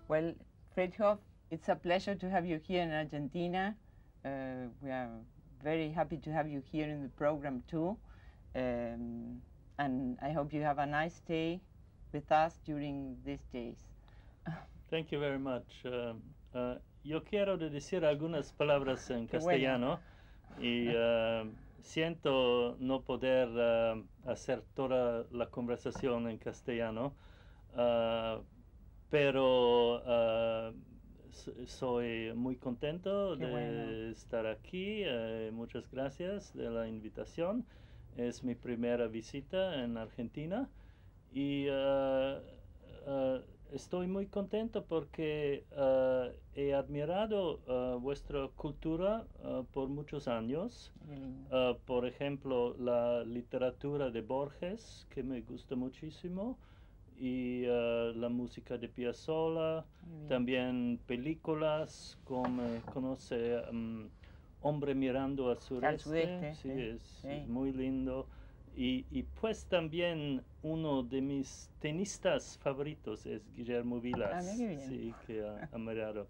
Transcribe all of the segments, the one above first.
Well, Fritjof, it's a pleasure to have you here in Argentina. We are very happy to have you here in the program too. And I hope you have a nice day with us during these days. Thank you very much. Yo quiero decir algunas palabras en castellano y siento no poder hacer toda la conversación en castellano, pero soy muy contento de estar aquí. Muchas gracias de la invitación. Es mi primera visita en Argentina y estoy muy contento porque he admirado vuestra cultura por muchos años. Por ejemplo, la literatura de Borges, que me gusta muchísimo, y la música de Piazzolla, también películas como conoce Hombre mirando al sureste, sí, es muy lindo. Y pues también uno de mis tenistas favoritos es Guillermo Vilas, sí, que ha admirado.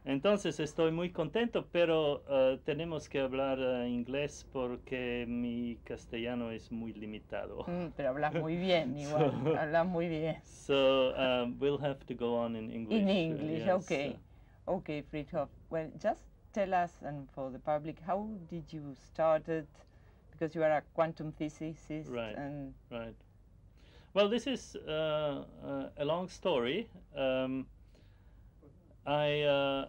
Entonces estoy muy contento, pero tenemos que hablar inglés porque mi castellano es muy limitado. Pero hablas muy bien, igual, hablas muy bien. So we'll have to go on in English. In English, yes. Okay. Okay, Fritjof. Well, just tell us, and for the public, how did you start it? Because you are a quantum physicist. Right, and right. Well, this is a long story. I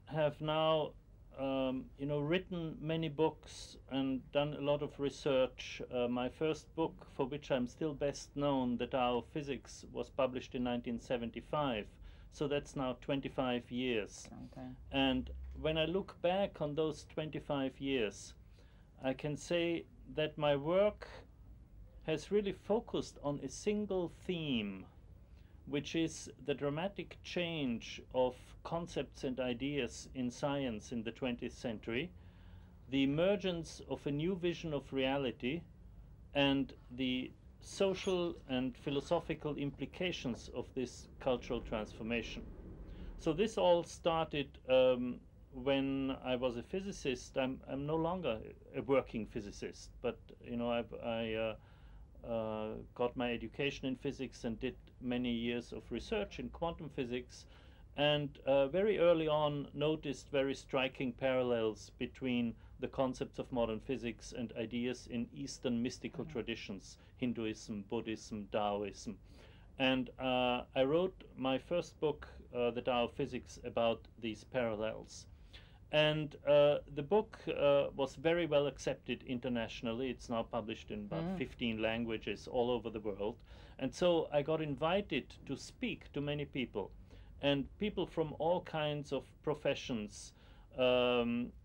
have now, written many books and done a lot of research. My first book, for which I'm still best known, The Tao of Physics, was published in 1975. So that's now 25 years. Okay. And when I look back on those 25 years, I can say that my work has really focused on a single theme, which is the dramatic change of concepts and ideas in science in the 20th century, the emergence of a new vision of reality, and the social and philosophical implications of this cultural transformation. So this all started when I was a physicist. I'm no longer a working physicist, but I got my education in physics and did many years of research in quantum physics, and very early on noticed very striking parallels between the concepts of modern physics and ideas in Eastern mystical traditions, Hinduism, Buddhism, Taoism. And I wrote my first book, The Tao of Physics, about these parallels. And the book was very well accepted internationally. It's now published in about 15 languages all over the world. And so I got invited to speak to many people. And people from all kinds of professions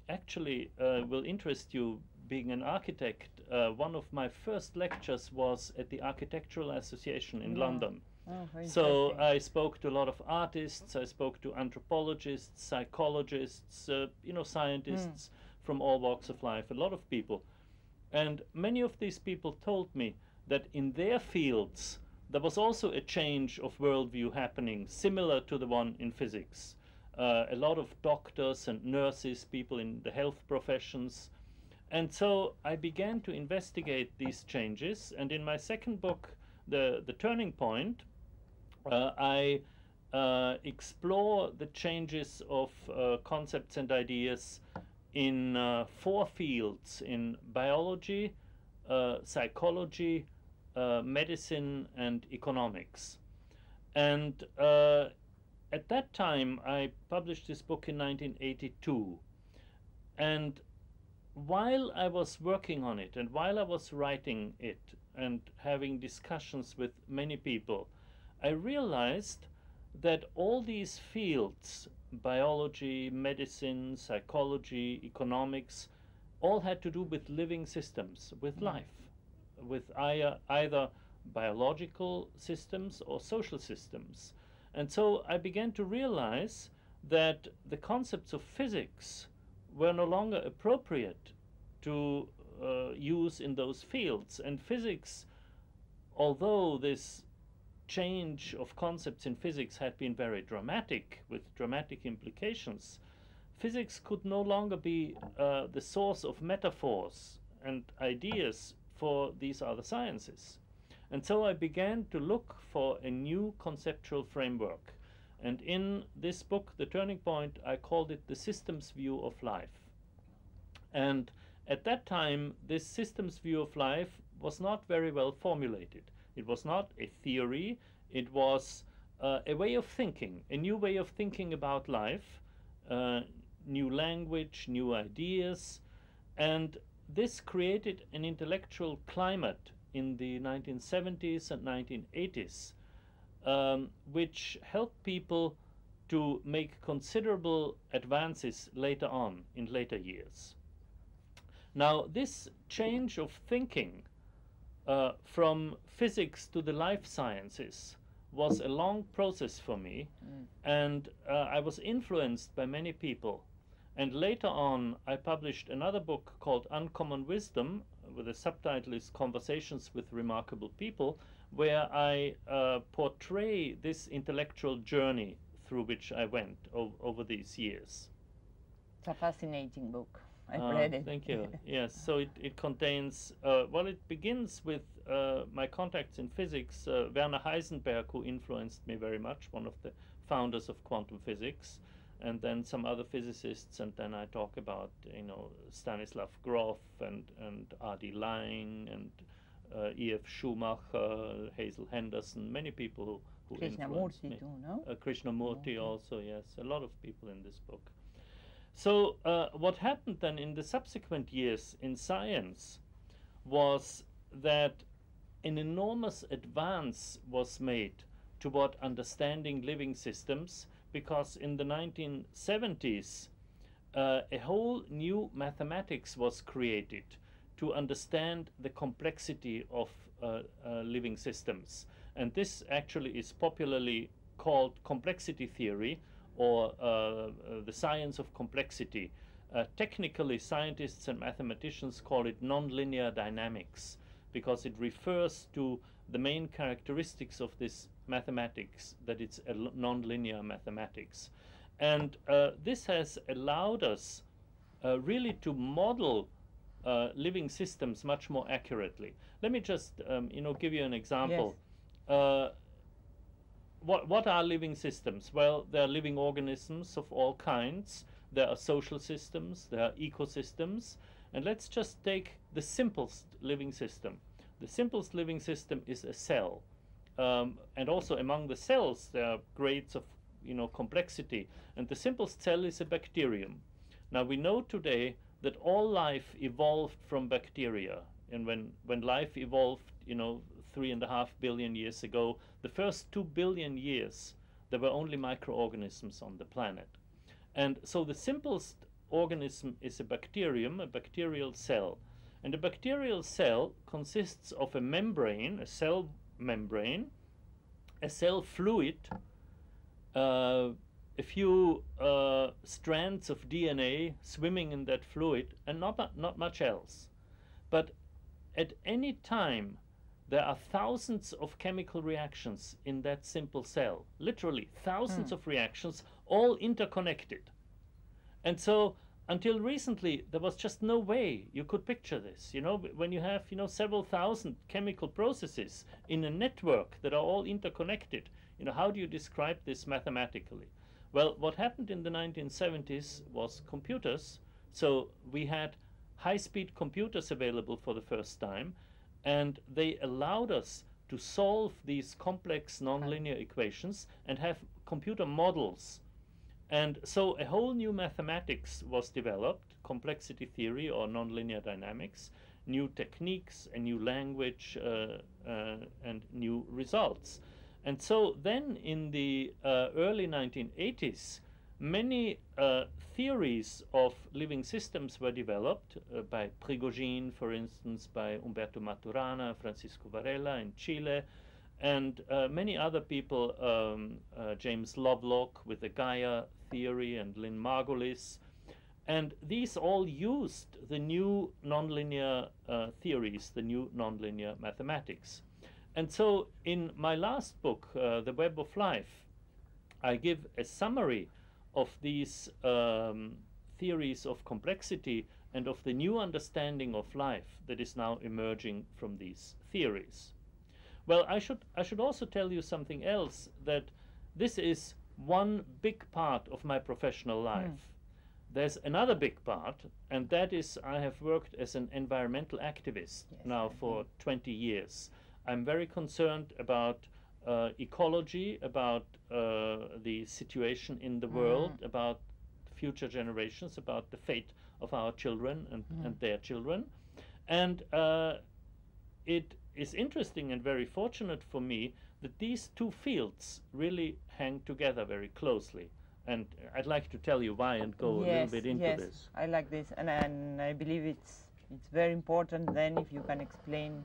actually will interest you being an architect. One of my first lectures was at the Architectural Association in London. So I spoke to a lot of artists, I spoke to anthropologists, psychologists, scientists from all walks of life, a lot of people. And many of these people told me that in their fields there was also a change of worldview happening, similar to the one in physics. A lot of doctors and nurses, people in the health professions. And so I began to investigate these changes, and in my second book, The Turning Point, I explore the changes of concepts and ideas in 4 fields: in biology, psychology, medicine, and economics. And at that time, I published this book in 1982. And while I was working on it, and while I was writing it, and having discussions with many people, I realized that all these fields, biology, medicine, psychology, economics, all had to do with living systems, with life, with either biological systems or social systems. And so I began to realize that the concepts of physics were no longer appropriate to use in those fields. And physics, although this change of concepts in physics had been very dramatic, with dramatic implications, physics could no longer be the source of metaphors and ideas for these other sciences. And so I began to look for a new conceptual framework. And in this book, The Turning Point, I called it the systems view of life. And at that time, this systems view of life was not very well formulated. It was not a theory, it was a way of thinking, a new way of thinking about life, new language, new ideas, and this created an intellectual climate in the 1970s and 1980s, which helped people to make considerable advances later on, in later years. Now, this change of thinking from physics to the life sciences was a long process for me, and I was influenced by many people. And later on, I published another book called Uncommon Wisdom, with the subtitle is Conversations with Remarkable People, where I portray this intellectual journey through which I went over these years. It's a fascinating book. I've read it. Thank you. Yes, so it contains, well, it begins with my contacts in physics, Werner Heisenberg, who influenced me very much, one of the founders of quantum physics, and then some other physicists, and then I talk about, you know, Stanislav Grof and R.D. Laing and E.F. Schumacher, Hazel Henderson, many people who influenced me. Too, no? Krishnamurti also, yes, a lot of people in this book. So what happened then in the subsequent years in science was that an enormous advance was made toward understanding living systems, because in the 1970s a whole new mathematics was created to understand the complexity of living systems. And this actually is popularly called complexity theory, or the science of complexity. Technically, scientists and mathematicians call it nonlinear dynamics, because it refers to the main characteristics of this mathematics, that it's a nonlinear mathematics. And this has allowed us really to model living systems much more accurately. Let me just give you an example. Yes. What are living systems? Well, there are living organisms of all kinds. There are social systems, there are ecosystems. And let's just take the simplest living system. The simplest living system is a cell. And also among the cells, there are grades of complexity. And the simplest cell is a bacterium. Now, we know today that all life evolved from bacteria. And when life evolved, 3.5 billion years ago, the first 2 billion years, there were only microorganisms on the planet. And so the simplest organism is a bacterium, a bacterial cell. And a bacterial cell consists of a membrane, a cell membrane, a cell fluid, a few strands of DNA swimming in that fluid, and not much else. But at any time, there are thousands of chemical reactions in that simple cell, literally thousands of reactions, all interconnected. And so until recently, there was just no way you could picture this. When you have several thousand chemical processes in a network that are all interconnected, how do you describe this mathematically? Well, what happened in the 1970s was computers. So we had high-speed computers available for the first time, and they allowed us to solve these complex nonlinear equations and have computer models. And so a whole new mathematics was developed, complexity theory or nonlinear dynamics, new techniques, a new language, and new results. And so then in the early 1980s, many theories of living systems were developed by Prigogine, for instance, by Umberto Maturana, Francisco Varela in Chile, and many other people, James Lovelock with the Gaia theory and Lynn Margulis. And these all used the new nonlinear theories, the new nonlinear mathematics. And so in my last book, The Web of Life, I give a summary of these theories of complexity and of the new understanding of life that is now emerging from these theories. Well, I should also tell you something else, that this is one big part of my professional life. There's another big part, and that is I have worked as an environmental activist now for 20 years. I'm very concerned about ecology, about the situation in the world, about future generations, about the fate of our children and their children. And it is interesting and very fortunate for me that these two fields really hang together very closely. And I'd like to tell you why and go a little bit into this. I like this, and I believe it's very important then if you can explain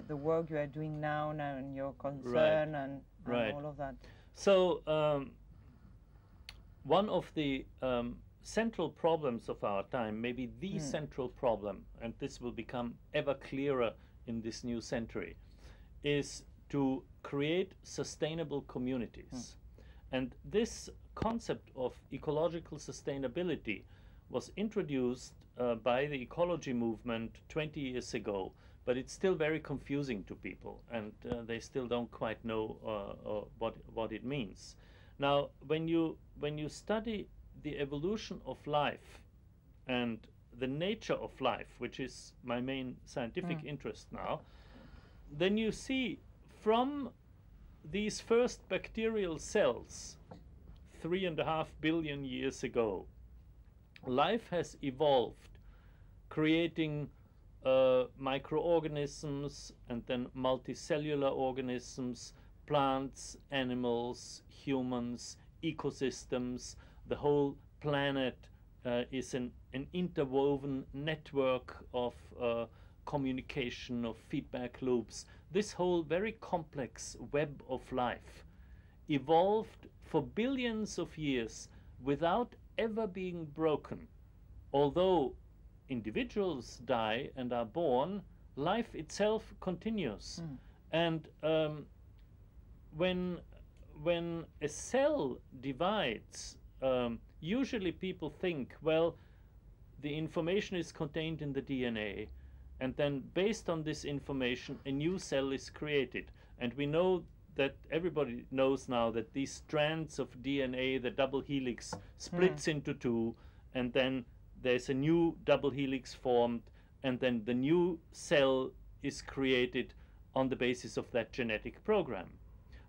the work you are doing now and your concern and all of that. So one of the central problems of our time, maybe the central problem, and this will become ever clearer in this new century, is to create sustainable communities. And this concept of ecological sustainability was introduced by the ecology movement 20 years ago, but it's still very confusing to people, and they still don't quite know what it means. Now, when you study the evolution of life and the nature of life, which is my main scientific interest now, then you see from these first bacterial cells 3.5 billion years ago, life has evolved, creating microorganisms and then multicellular organisms, plants, animals, humans, ecosystems. The whole planet is an interwoven network of communication, of feedback loops. This whole very complex web of life evolved for billions of years without ever being broken. Although individuals die and are born, life itself continues. And when a cell divides, usually people think, well, the information is contained in the DNA, and then based on this information a new cell is created. And we know that everybody knows now that these strands of DNA, the double helix, splits into two, and then there's a new double helix formed, and then the new cell is created on the basis of that genetic program.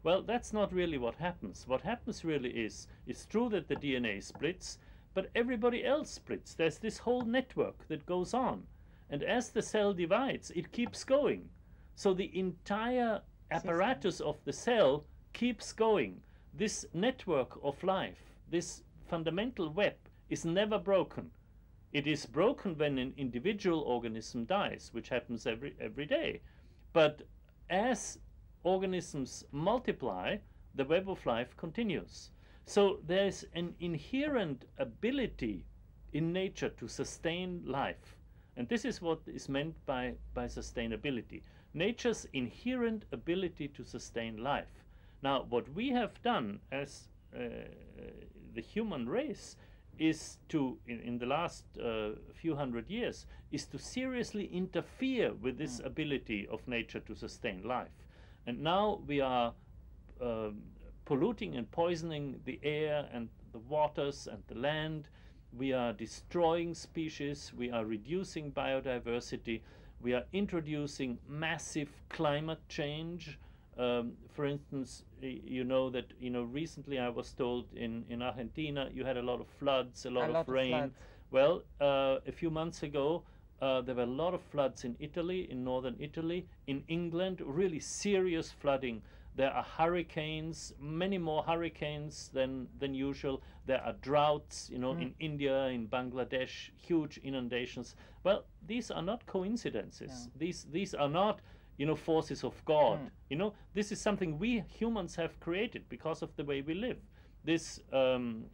Well, that's not really what happens. What happens really is, it's true that the DNA splits, but everybody else splits. There's this whole network that goes on. And as the cell divides, it keeps going. So the entire apparatus of the cell keeps going. This network of life, this fundamental web, is never broken. It is broken when an individual organism dies, which happens every day. But as organisms multiply, the web of life continues. So there's an inherent ability in nature to sustain life. And this is what is meant by sustainability. Nature's inherent ability to sustain life. Now, what we have done as the human race is to, in the last few hundred years, is to seriously interfere with this ability of nature to sustain life. And now we are polluting and poisoning the air and the waters and the land. We are destroying species. We are reducing biodiversity. We are introducing massive climate change. For instance, you know that recently I was told in Argentina you had a lot of floods, a lot of rain. Well, a few months ago there were a lot of floods in Italy, in northern Italy, in England, really serious flooding. There are hurricanes, many more hurricanes than usual. There are droughts, in India, in Bangladesh, huge inundations. Well, these are not coincidences. No. These are not forces of God. This is something we humans have created because of the way we live. This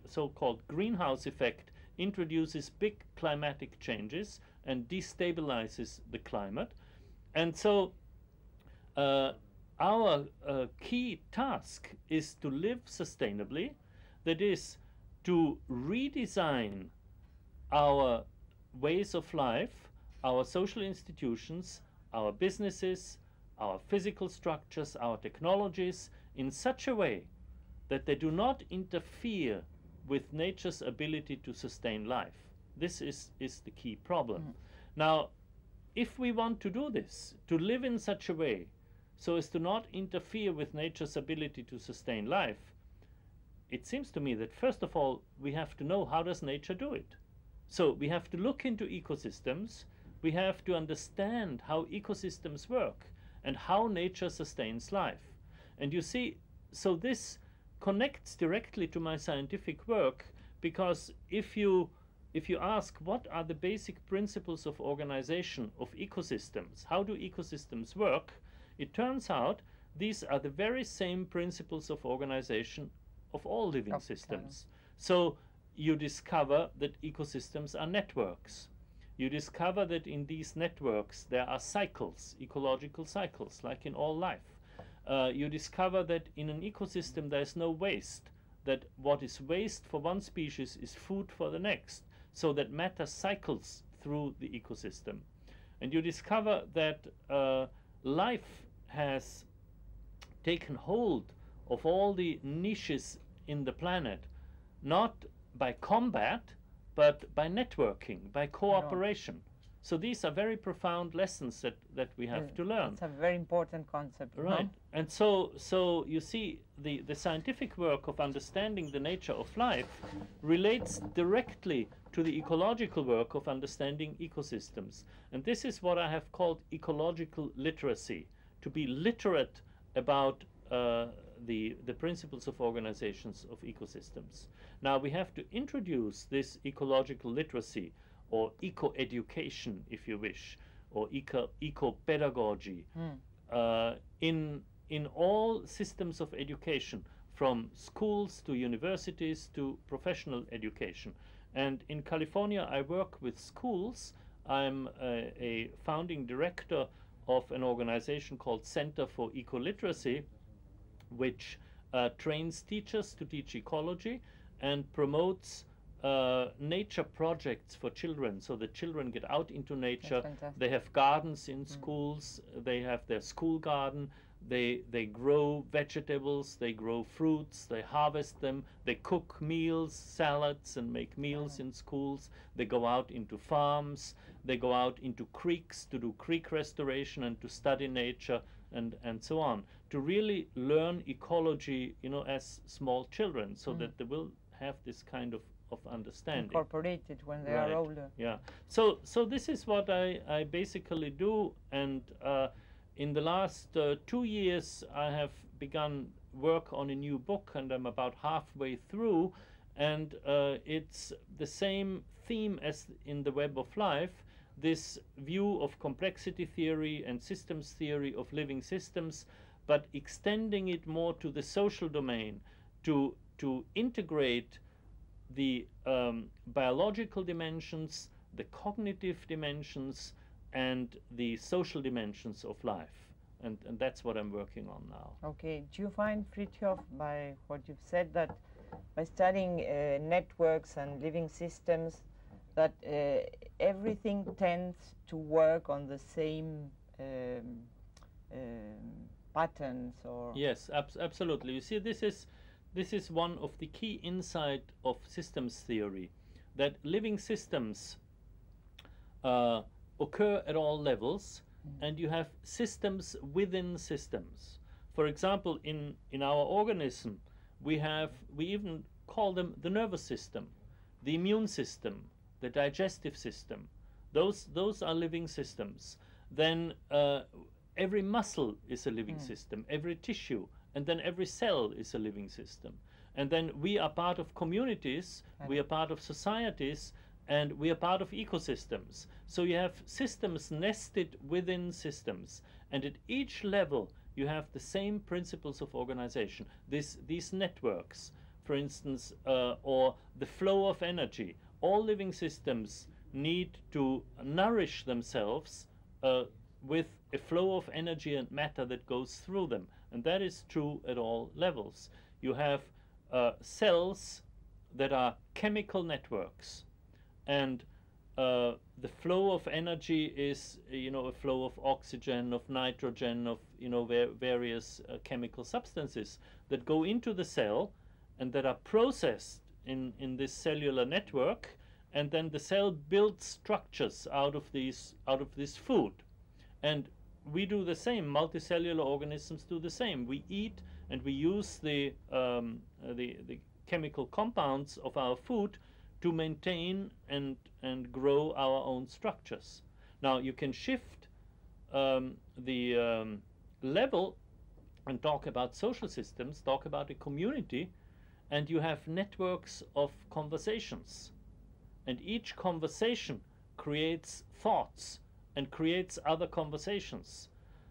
so-called greenhouse effect introduces big climatic changes and destabilizes the climate. And so our key task is to live sustainably, that is, to redesign our ways of life, our social institutions, our businesses, our physical structures, our technologies, in such a way that they do not interfere with nature's ability to sustain life. This is the key problem. Now, if we want to do this, to live in such a way so as to not interfere with nature's ability to sustain life, it seems to me that first of all we have to know how does nature do it. So we have to look into ecosystems, we have to understand how ecosystems work and how nature sustains life. And you see, so this connects directly to my scientific work, because if you ask what are the basic principles of organization of ecosystems, how do ecosystems work, it turns out these are the very same principles of organization of all living systems. So you discover that ecosystems are networks. You discover that in these networks there are cycles, ecological cycles, like in all life. You discover that in an ecosystem there is no waste, that what is waste for one species is food for the next, so that matter cycles through the ecosystem. And you discover that life has taken hold of all the niches in the planet, not by combat, but by networking, by cooperation. So these are very profound lessons that we have to learn. It's a very important concept. Right. And so you see, the scientific work of understanding the nature of life relates directly to the ecological work of understanding ecosystems. And this is what I have called ecological literacy, to be literate about the principles of organizations of ecosystems. Now we have to introduce this ecological literacy, or eco-education, if you wish, or eco-pedagogy, in all systems of education, from schools to universities to professional education. And in California, I work with schools. I'm a founding director of an organization called Center for Eco-Literacy, which trains teachers to teach ecology and promotes nature projects for children, so that children get out into nature. They have gardens in schools, they have their school garden, they grow vegetables, they grow fruits, they harvest them, they cook meals, salads, and make meals in schools. They go out into farms, they go out into creeks to do creek restoration and to study nature, and so on, to really learn ecology, you know, as small children, so that they will have this kind of understanding. Incorporated when they are older. Yeah. So this is what I basically do, and in the last 2 years I have begun work on a new book, and I'm about halfway through, and it's the same theme as in the Web of Life, this view of complexity theory and systems theory of living systems, but extending it more to the social domain, to integrate the biological dimensions, the cognitive dimensions, and the social dimensions of life. And that's what I'm working on now. Okay. Do you find, Fritjof, by what you've said, that by studying networks and living systems, that everything tends to work on the same patterns? Or yes, absolutely. You see, this is one of the key insight of systems theory, that living systems occur at all levels, and you have systems within systems. For example, in our organism, we even call them the nervous system, the immune system, the digestive system. Those are living systems. Then every muscle is a living system, every tissue, and then every cell is a living system. And then we are part of communities, we are part of societies, and we are part of ecosystems. So you have systems nested within systems, and at each level you have the same principles of organization. These networks, for instance, or the flow of energy. All living systems need to nourish themselves with a flow of energy and matter that goes through them. And that is true at all levels. You have cells that are chemical networks, and the flow of energy is, a flow of oxygen, of nitrogen, of, various chemical substances that go into the cell and that are processed in this cellular network, and then the cell builds structures out of this food. And we do the same. Multicellular organisms do the same. We eat and we use the chemical compounds of our food to maintain and grow our own structures. Now you can shift the level and talk about social systems, talk about a community, and you have networks of conversations. And each conversation creates thoughts and creates other conversations.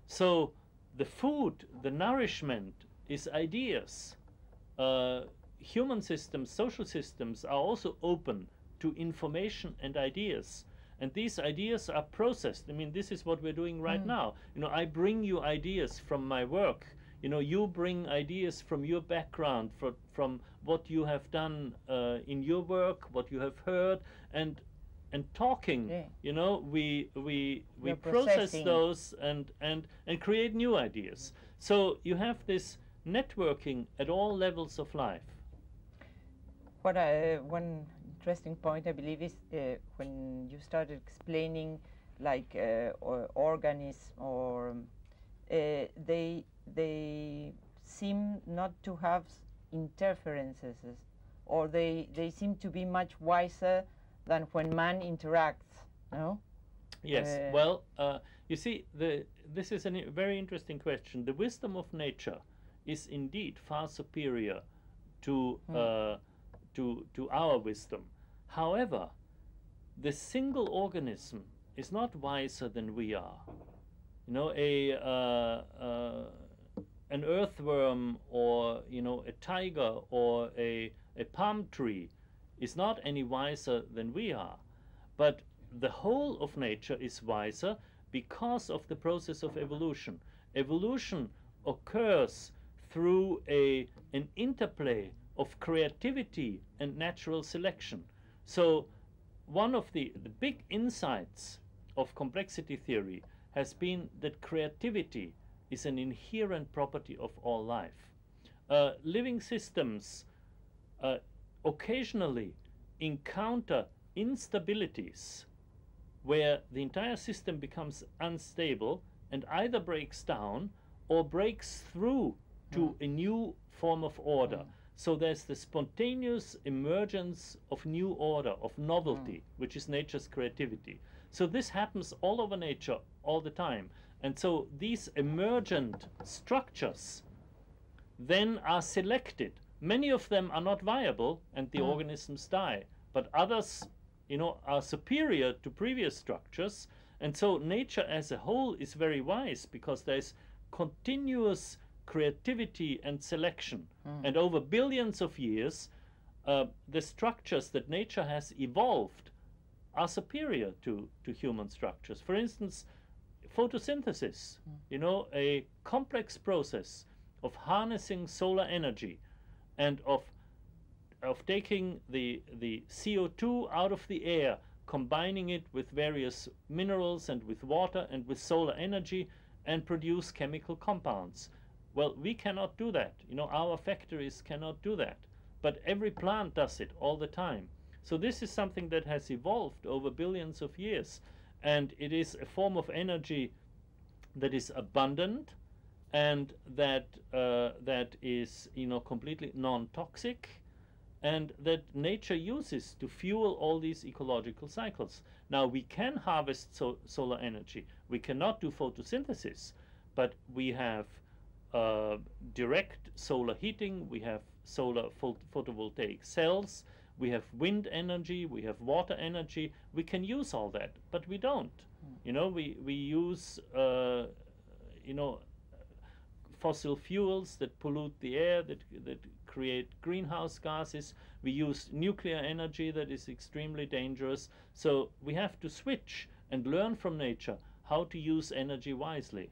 So the food, the nourishment is ideas. Human systems, social systems are also open to information and ideas. And these ideas are processed. I mean, this is what we're doing right now. I bring you ideas from my work. You bring ideas from your background, from what you have done in your work, what you have heard, and talking. Yeah. We process those and create new ideas. So you have this networking at all levels of life. What one interesting point I believe is when you started explaining like organisms, or they seem not to have interferences, or they seem to be much wiser than when man interacts, no? Yes, well, you see, this is a very interesting question. The wisdom of nature is indeed far superior to our wisdom. However, the single organism is not wiser than we are. An earthworm, or a tiger, or a palm tree is not any wiser than we are. But the whole of nature is wiser because of the process of evolution. Evolution occurs through an interplay of creativity and natural selection. So one of the big insights of complexity theory has been that creativity is an inherent property of all life. Living systems occasionally encounter instabilities where the entire system becomes unstable and either breaks down or breaks through to a new form of order. So there's the spontaneous emergence of new order, of novelty, which is nature's creativity. So this happens all over nature all the time. And so these emergent structures then are selected. Many of them are not viable and the organisms die, but others, are superior to previous structures. And so nature as a whole is very wise because there's continuous creativity and selection. And over billions of years, the structures that nature has evolved are superior to human structures. For instance, photosynthesis, a complex process of harnessing solar energy and of taking the CO2 out of the air, combining it with various minerals and with water and with solar energy, and produce chemical compounds. Well, we cannot do that. Our factories cannot do that. But every plant does it all the time. So this is something that has evolved over billions of years. And it is a form of energy that is abundant and that is, completely non-toxic, and that nature uses to fuel all these ecological cycles. Now, we can harvest solar energy. We cannot do photosynthesis, but we have direct solar heating, we have solar photovoltaic cells, we have wind energy, we have water energy. We can use all that, but we don't. We use fossil fuels that pollute the air, that create greenhouse gases. We use nuclear energy that is extremely dangerous. So we have to switch and learn from nature how to use energy wisely.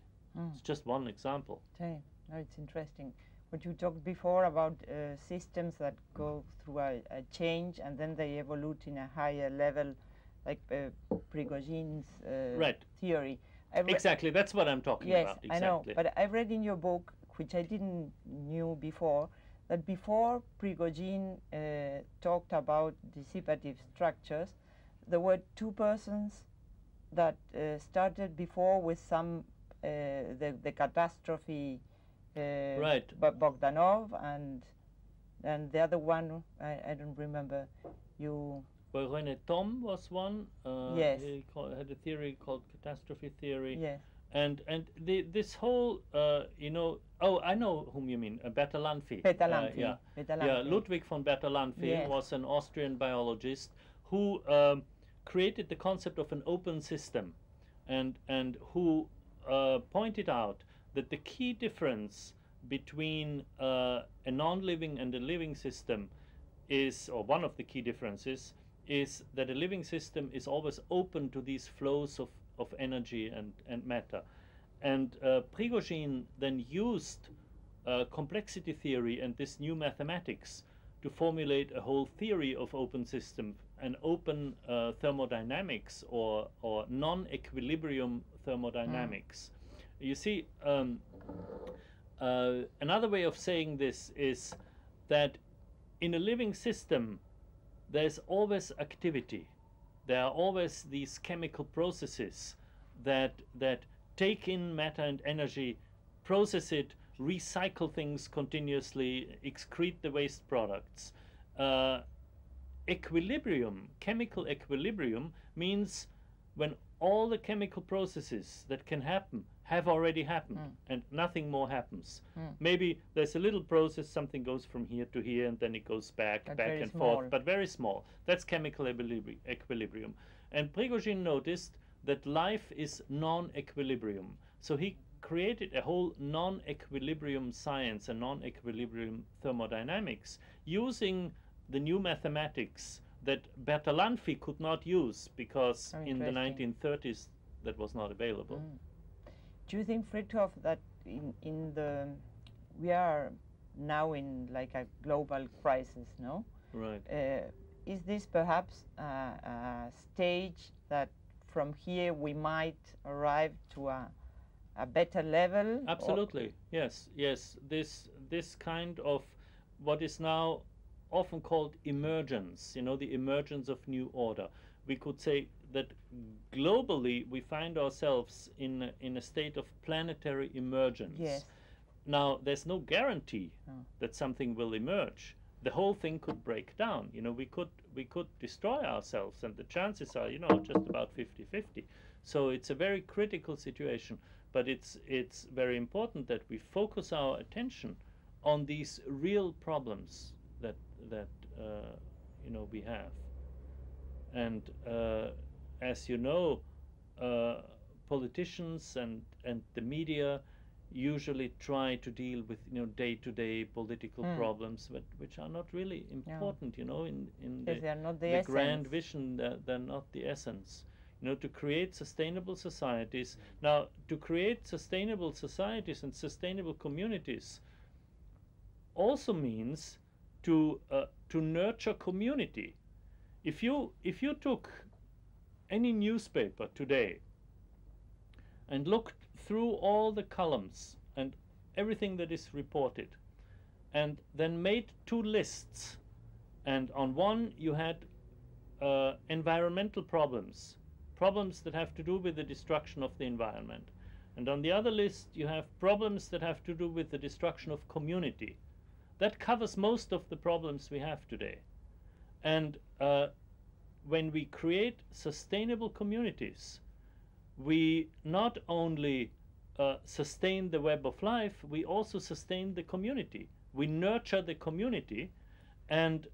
It's just one example. Okay, Oh, it's interesting. What you talked before about systems that go through a change and then they evolve in a higher level, like Prigozhin's Right. theory. Exactly, that's what I'm talking about. Exactly. I know, but I read in your book, which I didn't knew before, that before Prigozhin talked about dissipative structures, there were two persons that started before with some the catastrophe. Right. Bogdanov and the other one I don't remember. You. Well, René Thom was one. Yes. He had a theory called catastrophe theory. Yes. And this whole you know, oh, I know whom you mean, Bertalanffy. Bertalanffy. Yeah. Bertalanffy. Yeah, Ludwig von Bertalanffy Yes. was an Austrian biologist who created the concept of an open system, and who pointed out that the key difference between a non-living and a living system is, or one of the key differences, is that a living system is always open to these flows of energy and matter. And Prigozhin then used complexity theory and this new mathematics to formulate a whole theory of open system and open thermodynamics or non-equilibrium thermodynamics. You see, another way of saying this is that in a living system there's always activity. There are always these chemical processes that take in matter and energy, process it, recycle things continuously, excrete the waste products. Equilibrium, chemical equilibrium, means when all the chemical processes that can happen have already happened and nothing more happens. Maybe there's a little process, something goes from here to here and then it goes back and forth, but very small. That's chemical equilibrium. And Prigozhin noticed that life is non-equilibrium. So he created a whole non-equilibrium science and non-equilibrium thermodynamics using the new mathematics that Bertalanffy could not use because in the 1930s that was not available. Do you think, Fritjof, that we are now in like a global crisis, no? Right. Is this perhaps a stage that from here we might arrive to a better level? Absolutely, yes. This kind of what is now often called emergence, the emergence of new order. We could say that globally we find ourselves in a state of planetary emergence. Yes. Now, there's no guarantee that something will emerge. The whole thing could break down. We could destroy ourselves, and the chances are, just about 50-50. So it's a very critical situation. But it's very important that we focus our attention on these real problems that we have. And as you know, politicians and the media usually try to deal with day-to-day political problems, but which are not really important. In the grand vision, they're not the essence. To create sustainable societies. Now, to create sustainable societies and sustainable communities also means to nurture community. If you took any newspaper today and looked through all the columns and everything that is reported, and then made two lists, and on one you had environmental problems that have to do with the destruction of the environment, and on the other list you have problems that have to do with the destruction of community. That covers most of the problems we have today. And when we create sustainable communities, we not only sustain the web of life, we also sustain the community. We nurture the community, and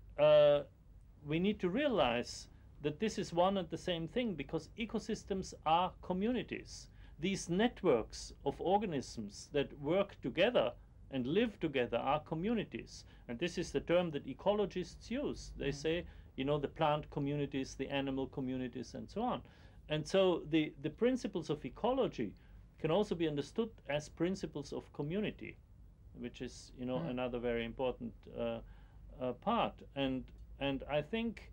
we need to realize that this is one and the same thing, because ecosystems are communities. These networks of organisms that work together and live together are communities. And this is the term that ecologists use. They say, the plant communities, the animal communities, and so on. And so the principles of ecology can also be understood as principles of community. which is, you know, another very important part. And I think,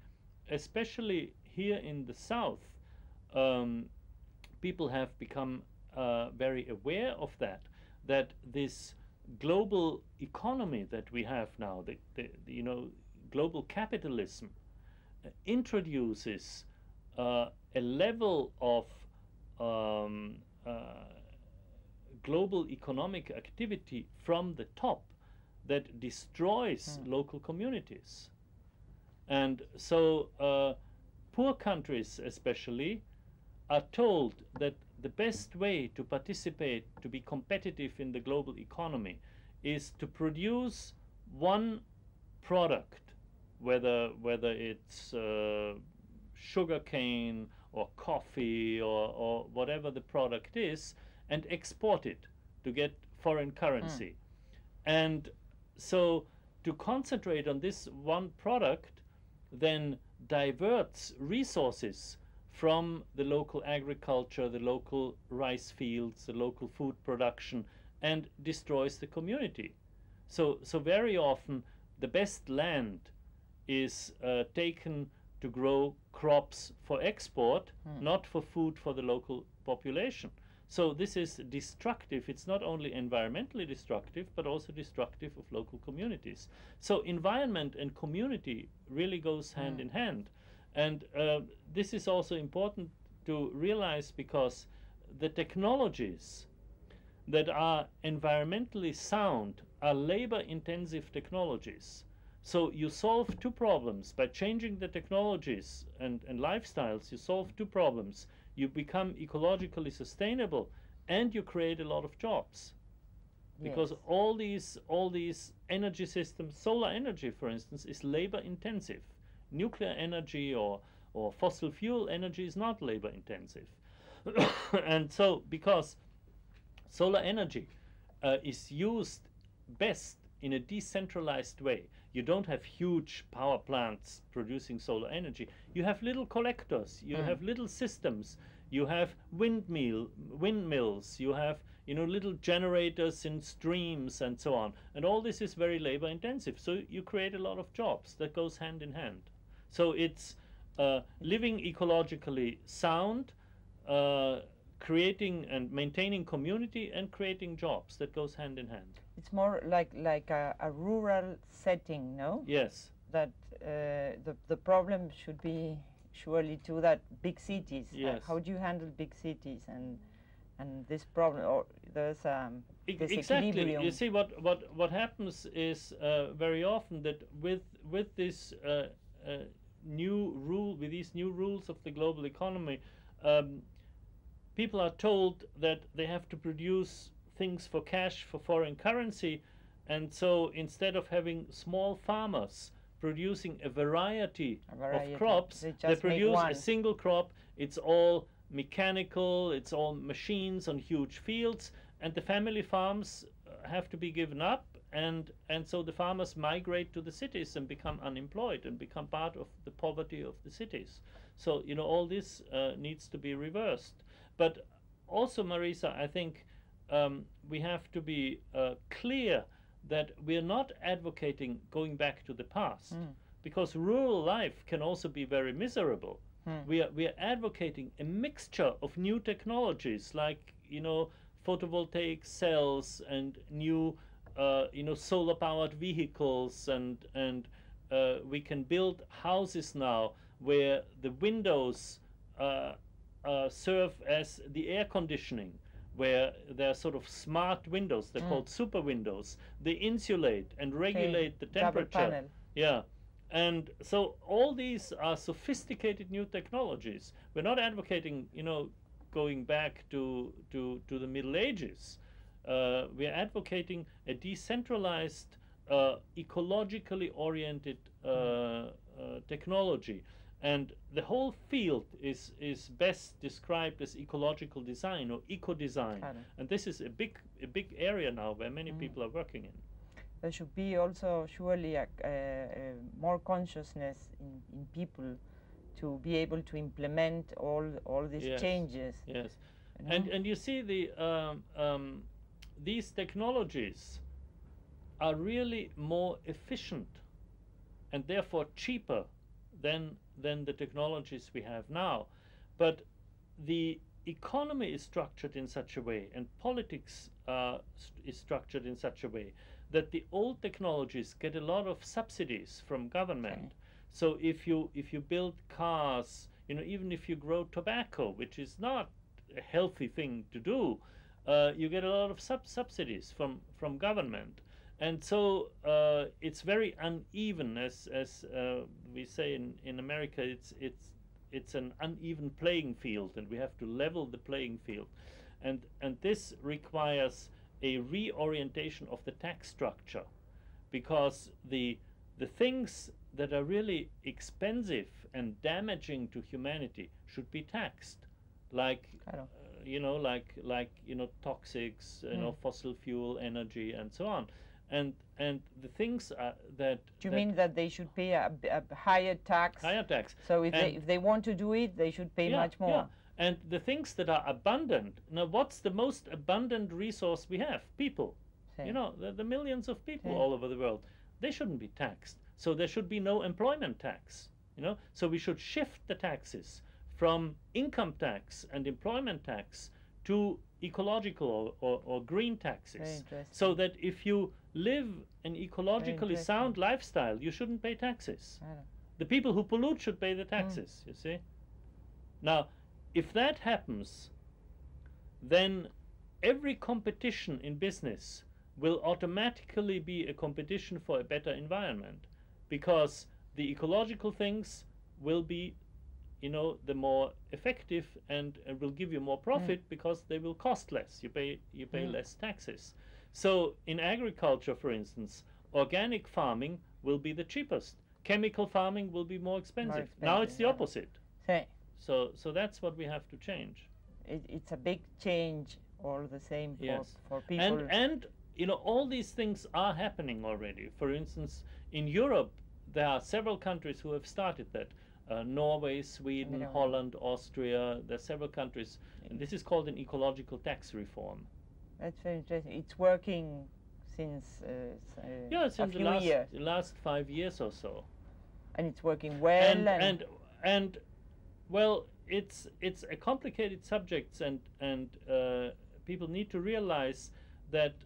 especially here in the south, people have become very aware of that this global economy that we have now, the you know, global capitalism, introduces a level of global economic activity from the top that destroys local communities. And so poor countries especially are told that the best way to participate, to be competitive in the global economy, is to produce one product, whether it's sugarcane or coffee or whatever the product is, and export it to get foreign currency. And so to concentrate on this one product then diverts resources from the local agriculture, the local rice fields, the local food production, and destroys the community. So very often the best land is taken to grow crops for export, not for food for the local population. So this is destructive. It's not only environmentally destructive, but also destructive of local communities. So environment and community really goes hand in hand. And this is also important to realize, because the technologies that are environmentally sound are labor-intensive technologies. So you solve two problems. By changing the technologies and lifestyles, you solve two problems. You become ecologically sustainable, and you create a lot of jobs. Because all these energy systems, solar energy, for instance, is labor-intensive. Nuclear energy or fossil fuel energy is not labor-intensive. And so, because solar energy is used best in a decentralized way. You don't have huge power plants producing solar energy. You have little collectors, you have little systems, you have windmills, you have, you know, little generators in streams and so on. And all this is very labor intensive. So you create a lot of jobs. That goes hand in hand. So it's living ecologically sound, creating and maintaining community, and creating jobs. That goes hand in hand. It's more like a rural setting, no? Yes. That the problem should be surely to that big cities. Yes. How do you handle big cities and this problem? Or there's this exactly. equilibrium. You see, what happens is very often that with this new rule, with these new rules of the global economy, people are told that they have to produce things for cash, for foreign currency, and so instead of having small farmers producing a variety of crops, they produce a single crop. It's all mechanical, it's all machines on huge fields, and the family farms have to be given up, and so the farmers migrate to the cities and become unemployed and become part of the poverty of the cities. So, you know, all this needs to be reversed. But also, Marisa, I think we have to be clear that we are not advocating going back to the past, because rural life can also be very miserable. We are advocating a mixture of new technologies, like, you know, photovoltaic cells and new you know, solar powered vehicles, and we can build houses now where the windows serve as the air conditioning, where they're sort of smart windows. They're called super windows. They insulate and regulate the temperature. Yeah. And so all these are sophisticated new technologies. We're not advocating, you know, going back to the Middle Ages. We're advocating a decentralized, ecologically oriented technology. And the whole field is best described as ecological design or eco-design. And this is a big area now where many people are working in. There should be also surely more consciousness in people to be able to implement all these changes. Yes, you know? and you see these technologies are really more efficient and therefore cheaper than the technologies we have now. But the economy is structured in such a way, and politics is structured in such a way, that the old technologies get a lot of subsidies from government. Okay. So if you build cars, even if you grow tobacco, which is not a healthy thing to do, you get a lot of subsidies from government. And so it's very uneven, as we say in America. It's an uneven playing field, and we have to level the playing field, and this requires a reorientation of the tax structure, because the things that are really expensive and damaging to humanity should be taxed, like toxics, fossil fuel, energy, and so on. And the things that... Do you mean that they should pay a higher tax? Higher tax. So if they want to do it, they should pay much more. Yeah. And the things that are abundant, now what's the most abundant resource we have? People. Same. The millions of people all over the world. They shouldn't be taxed. So there should be no employment tax. So we should shift the taxes from income tax and employment tax to ecological or green taxes, so that if you live an ecologically sound lifestyle, you shouldn't pay taxes. The people who pollute should pay the taxes, you see. Now, if that happens, then every competition in business will automatically be a competition for a better environment, because the ecological things will be the more effective and will give you more profit, because they will cost less. You pay less taxes. So in agriculture, for instance, organic farming will be the cheapest. Chemical farming will be more expensive. Now it's the opposite. So that's what we have to change. It's a big change, all the same, for people. And all these things are happening already. For instance, in Europe, there are several countries who have started that. Norway, Sweden, Holland, Austria, there are several countries, and this is called an ecological tax reform. That's very interesting. It's working since since the last 5 years or so. And it's working well. And well, it's a complicated subject, and people need to realize that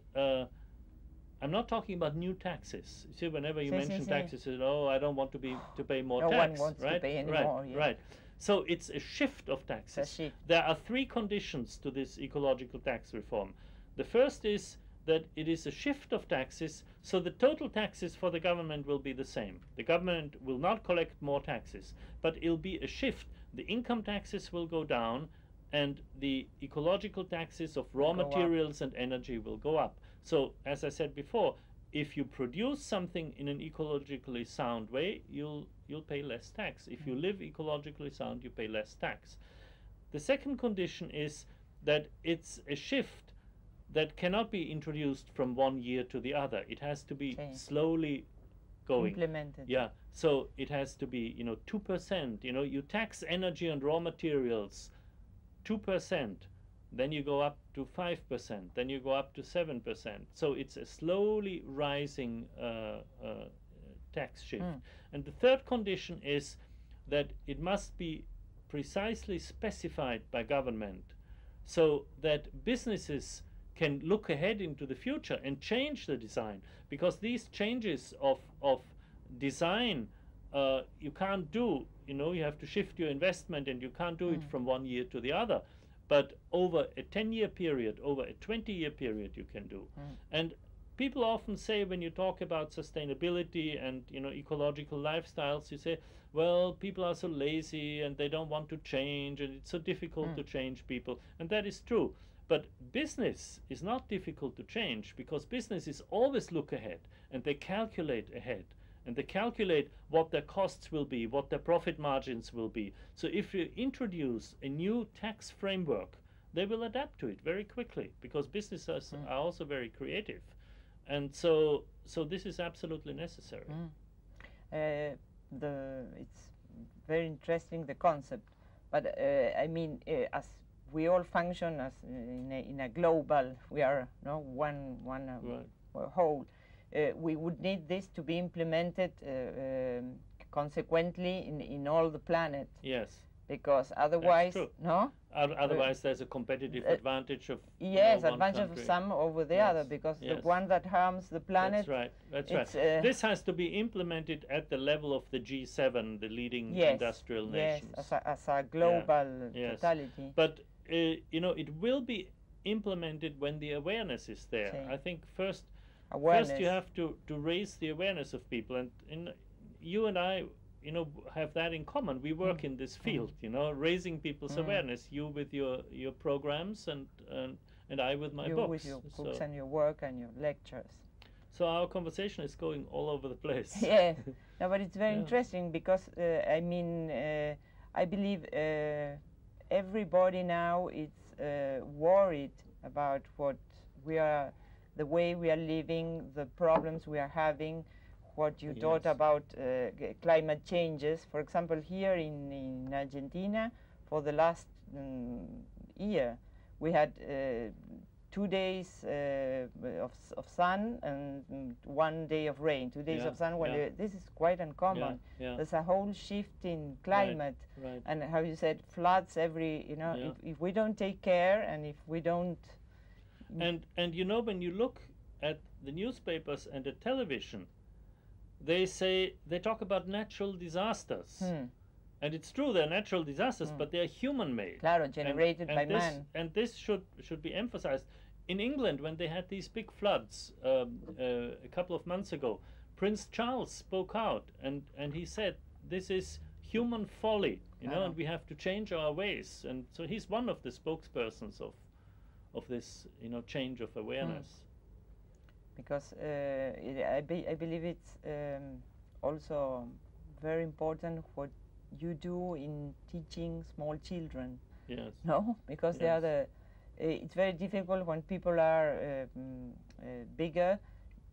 I'm not talking about new taxes. You see, whenever you mention taxes, you say, "Oh, I don't want to pay more tax." No one wants to pay any more. Right. So it's a shift of taxes. There are 3 conditions to this ecological tax reform. The first is that it is a shift of taxes, so the total taxes for the government will be the same. The government will not collect more taxes, but it'll be a shift. The income taxes will go down, and the ecological taxes of raw materials and energy will go up. So, as I said before, if you produce something in an ecologically sound way, you'll pay less tax. If you live ecologically sound, you pay less tax. The second condition is that it's a shift that cannot be introduced from one year to the other. It has to be slowly going. Implemented. Yeah. So it has to be, 2%. You tax energy and raw materials 2%. Then you go up to 5%, then you go up to 7%. So it's a slowly rising tax shift. And the third condition is that it must be precisely specified by government, so that businesses can look ahead into the future and change the design. Because these changes of design, you can't do, you have to shift your investment, and you can't do it from one year to the other. But over a 10-year period, over a 20-year period, you can do. And people often say, when you talk about sustainability and ecological lifestyles, you say, well, people are so lazy and they don't want to change, and it's so difficult to change people. And that is true. But business is not difficult to change, because businesses always look ahead, and they calculate ahead. And they calculate what their costs will be, what their profit margins will be. So if you introduce a new tax framework, they will adapt to it very quickly, because businesses are also very creative. And so this is absolutely necessary. It's very interesting, the concept. But I mean, as we all function as in a global, we are one whole. we would need this to be implemented consequently in all the planet. Yes. Because otherwise, no? Otherwise, there's a competitive advantage of yes, one advantage country. of some over the other, because the one that harms the planet. That's right. That's right. This has to be implemented at the level of the G7, the leading industrial nations. Yes, as a global totality. But you know, it will be implemented when the awareness is there. I think first you have to raise the awareness of people, and you and I, you know, have that in common. We work in this field, you know, raising people's awareness. You with your programs, and I with my books. You with your books and your work and your lectures. So our conversation is going all over the place. Yeah, no, but it's very interesting because I mean, I believe everybody now is worried about what we are, the way we are living, the problems we are having. What you thought about climate changes. For example, here in Argentina, for the last year, we had 2 days of sun and 1 day of rain. 2 days of sun. This is quite uncommon. There's a whole shift in climate, and how you said, floods every. You know, if we don't take care, and if we don't. And you know, when you look at the newspapers and the television, they talk about natural disasters, and it's true, they're natural disasters, but they're human-made. Claro, generated by man. And this should be emphasized. In England, when they had these big floods a couple of months ago, Prince Charles spoke out, and he said, "This is human folly, you know, and we have to change our ways." And so he's one of the spokespersons of this, you know, change of awareness. Because I believe it's also very important what you do in teaching small children. Yes. No, because they are it's very difficult when people are bigger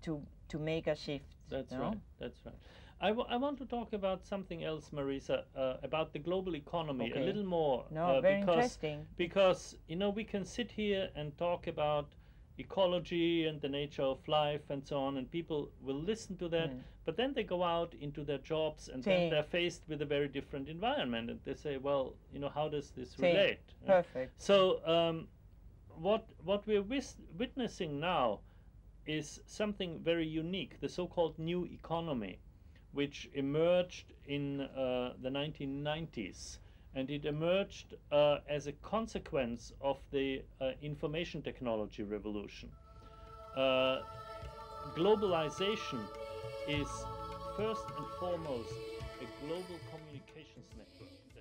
to make a shift. That's right. That's right. I want to talk about something else, Marisa, about the global economy a little more. No, very interesting. Because you know, we can sit here and talk about ecology and the nature of life and so on, and people will listen to that, but then they go out into their jobs, and then they're faced with a very different environment, and they say, well, you know, how does this relate? Perfect. So what we're witnessing now is something very unique, the so-called new economy, which emerged in the 1990s. And it emerged as a consequence of the information technology revolution. Globalization is first and foremost a global communications network.